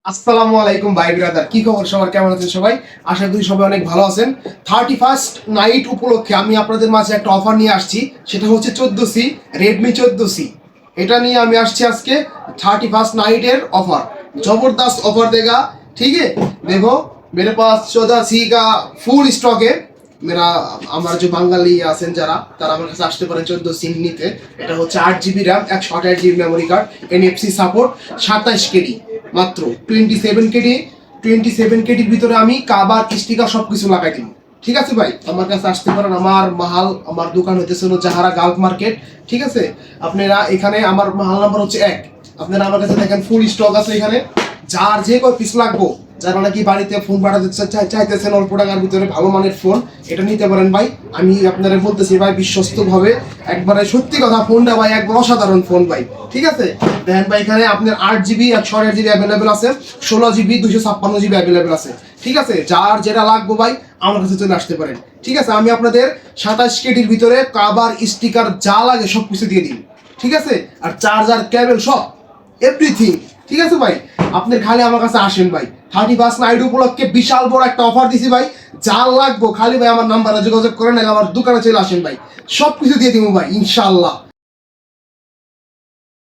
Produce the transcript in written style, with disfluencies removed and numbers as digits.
আসসালামু আলাইকুম ভাই ব্রাদার, কি খবর সবার? কেমন আছেন সবাই? আশা করি সবাই অনেক ভালো আছেন। 31st নাইট উপলক্ষে আমি আপনাদের মাঝে একটা অফার নিয়ে আসছি। সেটা হচ্ছে 14C, রেডমি 14C। এটা নিয়ে আমি আসছি আজকে 31st नाइट ऑफर। जबरदस्त ऑफर देगा, ठीक है। देखो मेरे पास 14C का फुल स्टॉक है। मेरा আমার যে বাঙালি আছেন যারা, তারা আমার কাছে আসতে পারেন 14C নিতে। এটা হচ্ছে 8GB RAM, 128GB memory card, NFC support, 27 কেডি মাত্র। 27 কেডি, 27 কেডির ভিতরে আমি কাবার স্টিকার সবকিছু লাগাই দিব। ঠিক আছে ভাই, আমার কাছে আসতে পারেন। আমার দোকান হইতেছে জাহারা গালফ মার্কেট, ঠিক আছে। আপনারা এখানে, আমার মাহাল নাম্বার হচ্ছে 1। আপনারা আমার কাছে দেখেন ফুল স্টক আছে এখানে। যার যে কয় পিস লাগবো, যারা নাকি বাড়িতে ফোন পাঠাতে চাইতেছেন অল্প টাকার ভিতরে ভালো মানের ফোন, এটা নিতে পারেন ভাই। আমি আপনারা বলতেছি ভাই, বিশ্বস্ত ভাবে, একবারে সত্যি কথা, ফোনটা ভাই একবার অসাধারণ ফোন ভাই, ঠিক আছে। দেখেন ভাই, এখানে আপনার 8GB 128GB অ্যাভেলেবেল আছে, 16GB 256GB অ্যাভেলেবেল আছে, ঠিক আছে। যার যেটা লাগবে ভাই আমার কাছে চলে আসতে পারেন, ঠিক আছে। আমি আপনাদের 27 কেডির ভিতরে কাবার স্টিকার যা লাগে সব কিছু দিয়ে দিন, ঠিক আছে। আর চার্জার, কেবল, সব এভরিথিং, ঠিক আছে ভাই। আপনার খালি আমার কাছে আসেন ভাই। 31st নাইট উপলক্ষে বিশাল বড় একটা অফার দিছি ভাই। যা লাগবো খালি ভাই আমার নাম্বারে যোগাযোগ করেন, আমার দোকানে চলে আসেন ভাই, সব কিছু দিয়ে দিব ভাই ইনশাআল্লাহ।